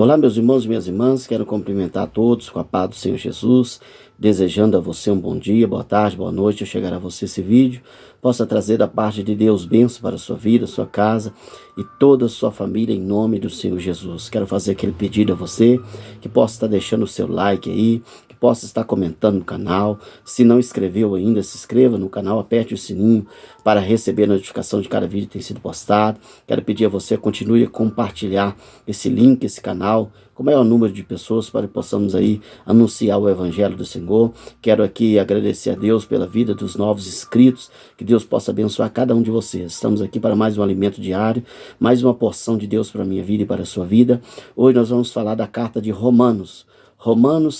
Olá, meus irmãos e minhas irmãs, quero cumprimentar a todos com a paz do Senhor Jesus, desejando a você um bom dia, boa tarde, boa noite. Ao chegar a você esse vídeo, possa trazer da parte de Deus bênção para a sua vida, sua casa e toda a sua família, em nome do Senhor Jesus. Quero fazer aquele pedido a você, que possa estar deixando o seu like aí, que possa estar comentando no canal. Se não inscreveu ainda, se inscreva no canal, aperte o sininho para receber a notificação de cada vídeo que tem sido postado. Quero pedir a você, continue a compartilhar esse link, esse canal, com o maior número de pessoas, para que possamos aí anunciar o Evangelho do Senhor. Quero aqui agradecer a Deus pela vida dos novos inscritos, que Deus possa abençoar cada um de vocês. Estamos aqui para mais um alimento diário, mais uma porção de Deus para a minha vida e para a sua vida. Hoje nós vamos falar da carta de Romanos,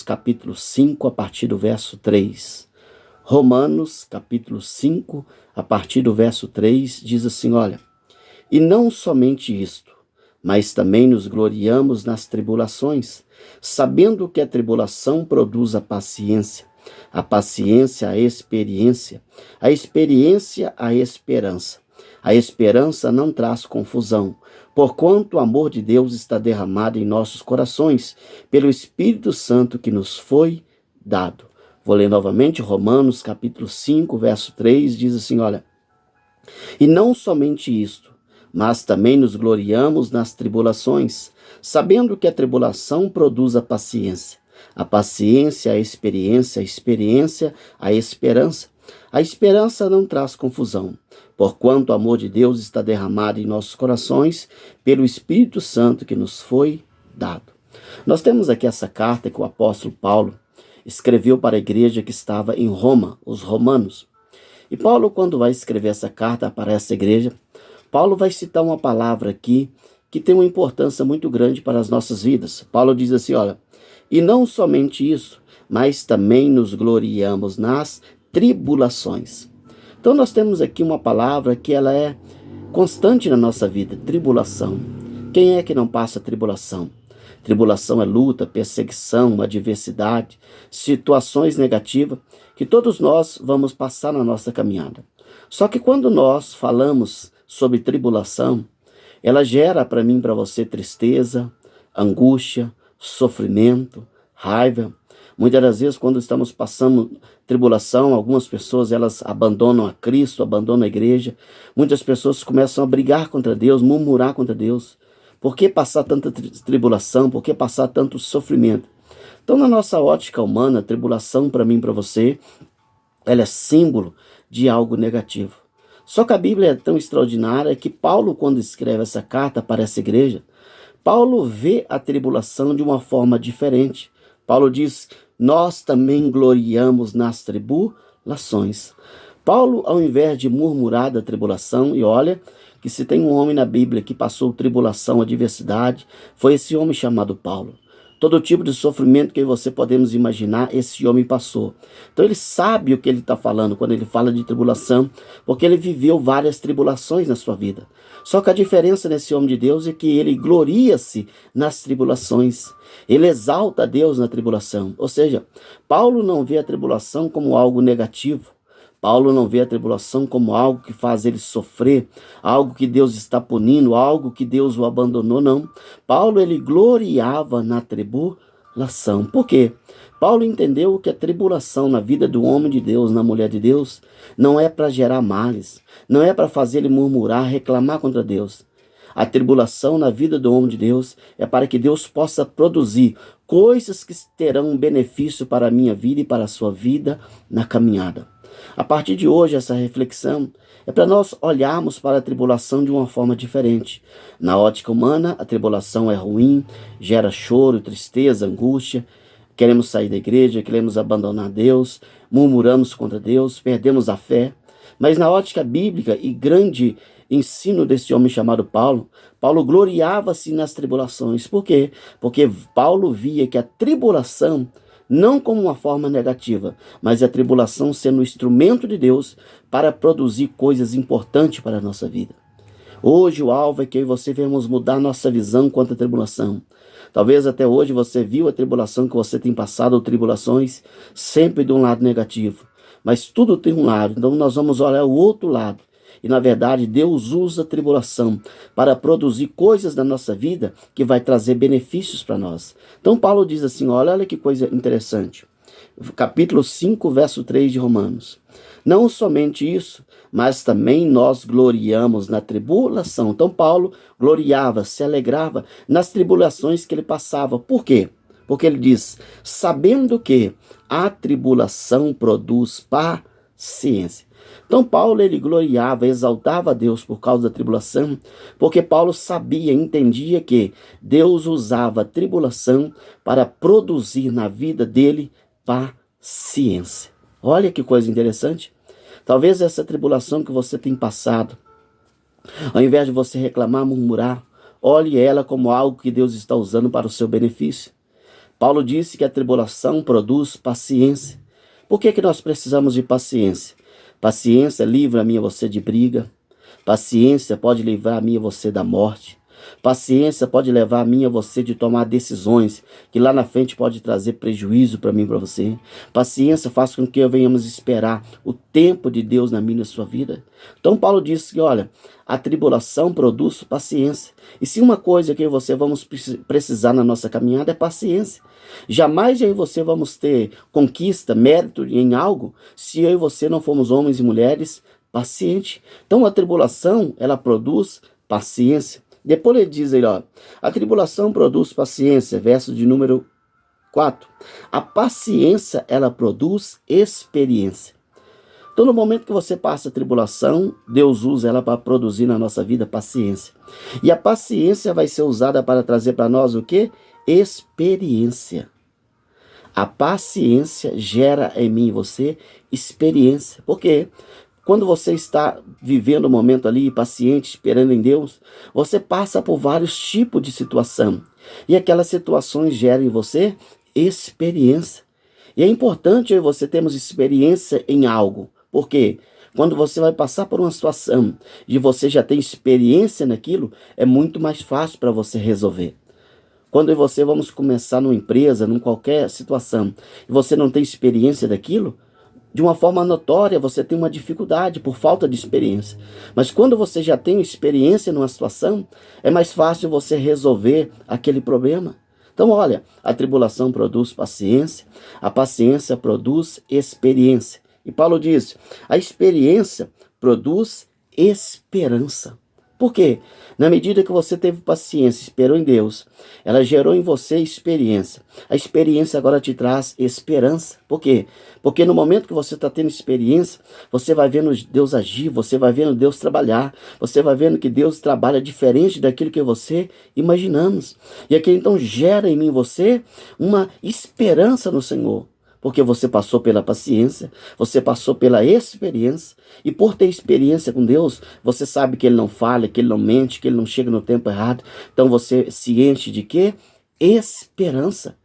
capítulo 5, a partir do verso 3. Romanos, capítulo 5, a partir do verso 3, diz assim, olha: E não somente isto, mas também nos gloriamos nas tribulações, sabendo que a tribulação produz a paciência a experiência a esperança. A esperança não traz confusão, porquanto o amor de Deus está derramado em nossos corações, pelo Espírito Santo que nos foi dado. Vou ler novamente Romanos capítulo 5, verso 3, diz assim, olha: E não somente isto, mas também nos gloriamos nas tribulações, sabendo que a tribulação produz a paciência a experiência a esperança. A esperança não traz confusão, porquanto o amor de Deus está derramado em nossos corações pelo Espírito Santo que nos foi dado. Nós temos aqui essa carta que o apóstolo Paulo escreveu para a igreja que estava em Roma, os romanos. E Paulo, quando vai escrever essa carta para essa igreja, Paulo vai citar uma palavra aqui que tem uma importância muito grande para as nossas vidas. Paulo diz assim, olha: E não somente isso, mas também nos gloriamos nas tribulações. Então nós temos aqui uma palavra que ela é constante na nossa vida, tribulação. Quem é que não passa tribulação? Tribulação é luta, perseguição, adversidade, situações negativas que todos nós vamos passar na nossa caminhada. Só que quando nós falamos sobre tribulação, ela gera para mim e para você tristeza, angústia, sofrimento, raiva. Muitas das vezes, quando estamos passando tribulação, algumas pessoas elas abandonam a Cristo, abandonam a igreja. Muitas pessoas começam a brigar contra Deus, murmurar contra Deus. Por que passar tanta tribulação? Por que passar tanto sofrimento? Então, na nossa ótica humana, a tribulação para mim e para você, ela é símbolo de algo negativo. Só que a Bíblia é tão extraordinária que Paulo, quando escreve essa carta para essa igreja, Paulo vê a tribulação de uma forma diferente. Paulo diz: nós também gloriamos nas tribulações. Paulo, ao invés de murmurar da tribulação, e olha que se tem um homem na Bíblia que passou tribulação, adversidade, foi esse homem chamado Paulo. Todo tipo de sofrimento que você podemos imaginar, esse homem passou. Então ele sabe o que ele está falando quando ele fala de tribulação, porque ele viveu várias tribulações na sua vida. Só que a diferença nesse homem de Deus é que ele gloria-se nas tribulações. Ele exalta a Deus na tribulação. Ou seja, Paulo não vê a tribulação como algo negativo. Paulo não vê a tribulação como algo que faz ele sofrer, algo que Deus está punindo, algo que Deus o abandonou, não. Paulo, ele gloriava na tribulação. Por quê? Paulo entendeu que a tribulação na vida do homem de Deus, na mulher de Deus, não é para gerar males, não é para fazer ele murmurar, reclamar contra Deus. A tribulação na vida do homem de Deus é para que Deus possa produzir coisas que terão um benefício para a minha vida e para a sua vida na caminhada. A partir de hoje, essa reflexão é para nós olharmos para a tribulação de uma forma diferente. Na ótica humana, a tribulação é ruim, gera choro, tristeza, angústia. Queremos sair da igreja, queremos abandonar Deus, murmuramos contra Deus, perdemos a fé. Mas na ótica bíblica e grande ensino desse homem chamado Paulo, Paulo gloriava-se nas tribulações. Por quê? Porque Paulo via que a tribulação, não como uma forma negativa, mas a tribulação sendo um instrumento de Deus para produzir coisas importantes para a nossa vida. Hoje o alvo é que eu e você venhamos mudar nossa visão quanto à tribulação. Talvez até hoje você viu a tribulação que você tem passado, ou tribulações, sempre de um lado negativo. Mas tudo tem um lado, então nós vamos olhar o outro lado. E na verdade, Deus usa a tribulação para produzir coisas na nossa vida que vai trazer benefícios para nós. Então Paulo diz assim, olha que coisa interessante. Capítulo 5, verso 3 de Romanos. Não somente isso, mas também nós gloriamos na tribulação. Então Paulo gloriava, se alegrava nas tribulações que ele passava. Por quê? Porque ele diz, sabendo que a tribulação produz paciência. Então Paulo, ele gloriava, exaltava a Deus por causa da tribulação, porque Paulo sabia, entendia que Deus usava a tribulação para produzir na vida dele paciência. Olha que coisa interessante. Talvez essa tribulação que você tem passado, ao invés de você reclamar, murmurar, olhe ela como algo que Deus está usando para o seu benefício. Paulo disse que a tribulação produz paciência. Por que nós precisamos de paciência? Paciência livra a mim e você de briga. Paciência pode livrar a mim e você da morte. Paciência pode levar a mim e a você de tomar decisões que lá na frente pode trazer prejuízo para mim e para você. Paciência faz com que venhamos esperar o tempo de Deus na minha e na sua vida. Então Paulo disse que, olha, a tribulação produz paciência. E se uma coisa que eu e você vamos precisar na nossa caminhada é paciência. Jamais eu e você vamos ter conquista, mérito em algo, se eu e você não formos homens e mulheres pacientes. Então a tribulação, ela produz paciência. Depois ele diz aí, ó, a tribulação produz paciência, verso de número 4. A paciência, ela produz experiência. Então, no momento que você passa a tribulação, Deus usa ela para produzir na nossa vida paciência. E a paciência vai ser usada para trazer para nós o quê? Experiência. A paciência gera em mim e você experiência. Por quê? Quando você está vivendo um momento ali, paciente, esperando em Deus, você passa por vários tipos de situação. E aquelas situações geram em você experiência. E é importante você termos experiência em algo. Por quê? Quando você vai passar por uma situação e você já tem experiência naquilo, é muito mais fácil para você resolver. Quando você vamos começar numa empresa, numa qualquer situação, e você não tem experiência daquilo, de uma forma notória, você tem uma dificuldade por falta de experiência. Mas quando você já tem experiência numa situação, é mais fácil você resolver aquele problema. Então, olha, a tribulação produz paciência, a paciência produz experiência. E Paulo diz, a experiência produz esperança. Por quê? Na medida que você teve paciência, esperou em Deus, ela gerou em você experiência. A experiência agora te traz esperança. Por quê? Porque no momento que você está tendo experiência, você vai vendo Deus agir, você vai vendo Deus trabalhar, você vai vendo que Deus trabalha diferente daquilo que você imaginamos. E aquilo então gera em mim e você uma esperança no Senhor. Porque você passou pela paciência, você passou pela experiência, e por ter experiência com Deus, você sabe que Ele não falha, que Ele não mente, que Ele não chega no tempo errado. Então você se enche de quê? Esperança.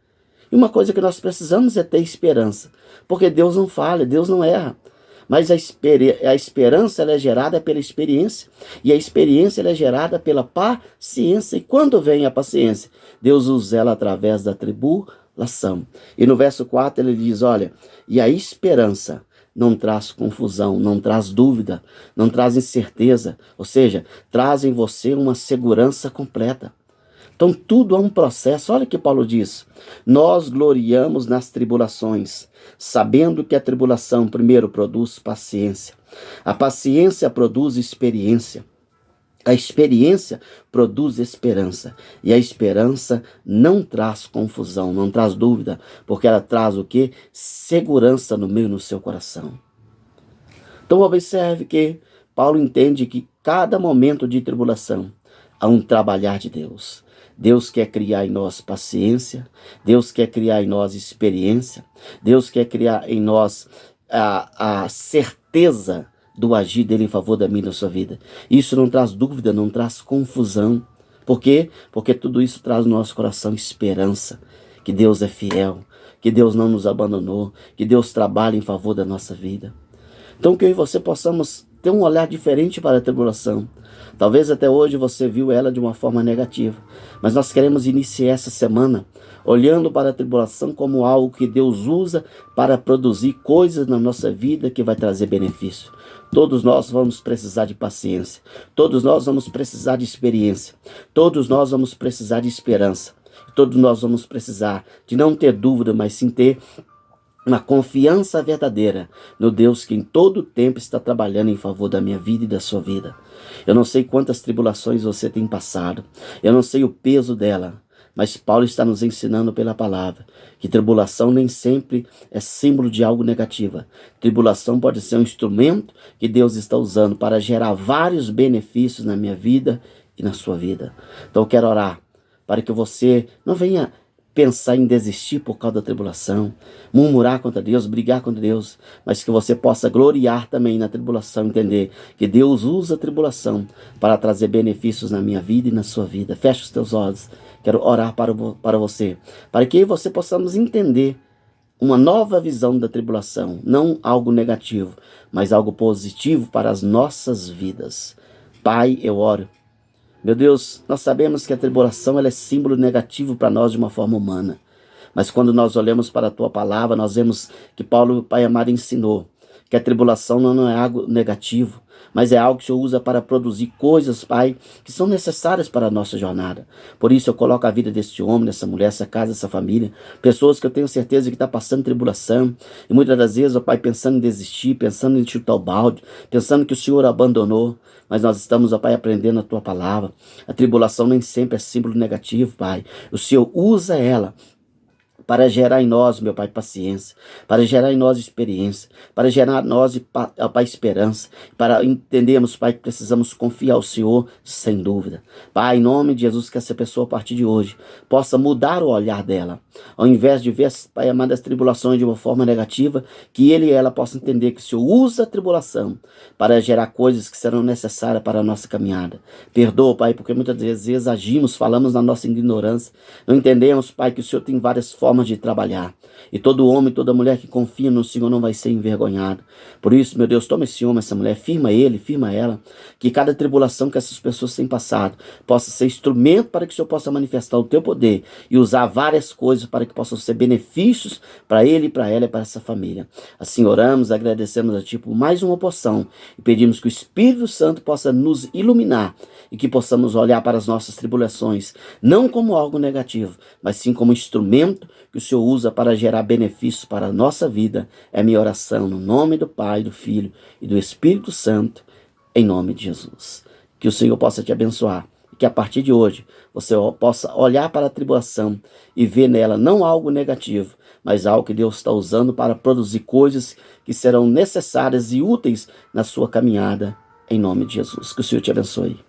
E uma coisa que nós precisamos é ter esperança, porque Deus não falha, Deus não erra. Mas a esperança ela é gerada pela experiência, e a experiência ela é gerada pela paciência. E quando vem a paciência? Deus usa ela através da tribulação. E no verso 4 ele diz, olha, e a esperança não traz confusão, não traz dúvida, não traz incerteza, ou seja, traz em você uma segurança completa. Então tudo é um processo. Olha o que Paulo diz, nós gloriamos nas tribulações, sabendo que a tribulação primeiro produz paciência, a paciência produz experiência, a experiência produz esperança, e a esperança não traz confusão, não traz dúvida, porque ela traz o quê? Segurança no meio do seu coração. Então observe que Paulo entende que cada momento de tribulação há um trabalhar de Deus. Deus quer criar em nós paciência, Deus quer criar em nós experiência, Deus quer criar em nós a certeza do agir dele em favor da minha e da sua vida. Isso não traz dúvida, não traz confusão. Por quê? Porque tudo isso traz no nosso coração esperança, que Deus é fiel, que Deus não nos abandonou, que Deus trabalha em favor da nossa vida. Então que eu e você possamos ter um olhar diferente para a tribulação. Talvez até hoje você viu ela de uma forma negativa, mas nós queremos iniciar essa semana olhando para a tribulação como algo que Deus usa para produzir coisas na nossa vida que vai trazer benefício. Todos nós vamos precisar de paciência. Todos nós vamos precisar de experiência. Todos nós vamos precisar de esperança. Todos nós vamos precisar de não ter dúvida, mas sim ter uma confiança verdadeira no Deus que em todo o tempo está trabalhando em favor da minha vida e da sua vida. Eu não sei quantas tribulações você tem passado. Eu não sei o peso dela. Mas Paulo está nos ensinando pela palavra que tribulação nem sempre é símbolo de algo negativo. Tribulação pode ser um instrumento que Deus está usando para gerar vários benefícios na minha vida e na sua vida. Então eu quero orar para que você não venha pensar em desistir por causa da tribulação, murmurar contra Deus, brigar contra Deus, mas que você possa gloriar também na tribulação, entender que Deus usa a tribulação para trazer benefícios na minha vida e na sua vida. Feche os teus olhos, quero orar para você, para que você possamos entender uma nova visão da tribulação, não algo negativo, mas algo positivo para as nossas vidas. Pai, eu oro. Meu Deus, nós sabemos que a tribulação ela é símbolo negativo para nós de uma forma humana. Mas quando nós olhamos para a Tua palavra, nós vemos que Paulo, Pai amado, ensinou que a tribulação não é algo negativo, mas é algo que o Senhor usa para produzir coisas, Pai, que são necessárias para a nossa jornada. Por isso eu coloco a vida desse homem, dessa mulher, essa casa, essa família, pessoas que eu tenho certeza que estão passando tribulação, e muitas das vezes, ó Pai, pensando em desistir, pensando em chutar o balde, pensando que o Senhor abandonou, mas nós estamos, ó Pai, aprendendo a Tua palavra. A tribulação nem sempre é símbolo negativo, Pai. O Senhor usa ela para gerar em nós, meu Pai, paciência, para gerar em nós experiência, para gerar em nós, Pai, esperança, para entendermos, Pai, que precisamos confiar ao Senhor sem dúvida. Pai, em nome de Jesus, que essa pessoa, a partir de hoje, possa mudar o olhar dela. Ao invés de ver, Pai amado, as tribulações de uma forma negativa, que ele e ela possam entender que o Senhor usa a tribulação para gerar coisas que serão necessárias para a nossa caminhada. Perdoa, Pai, porque muitas vezes agimos, falamos na nossa ignorância, não entendemos, Pai, que o Senhor tem várias formas de trabalhar. E todo homem, toda mulher que confia no Senhor não vai ser envergonhado. Por isso, meu Deus, toma esse homem, essa mulher, firma ele, firma ela, que cada tribulação que essas pessoas têm passado possa ser instrumento para que o Senhor possa manifestar o teu poder e usar várias coisas para que possam ser benefícios para ele, para ela e para essa família. Assim oramos, agradecemos a Ti por mais uma porção e pedimos que o Espírito Santo possa nos iluminar e que possamos olhar para as nossas tribulações não como algo negativo, mas sim como instrumento que o Senhor usa para gerar benefícios para a nossa vida. É minha oração no nome do Pai, do Filho e do Espírito Santo, em nome de Jesus. Que o Senhor possa te abençoar e que a partir de hoje você possa olhar para a tribulação e ver nela não algo negativo, mas algo que Deus está usando para produzir coisas que serão necessárias e úteis na sua caminhada, em nome de Jesus. Que o Senhor te abençoe.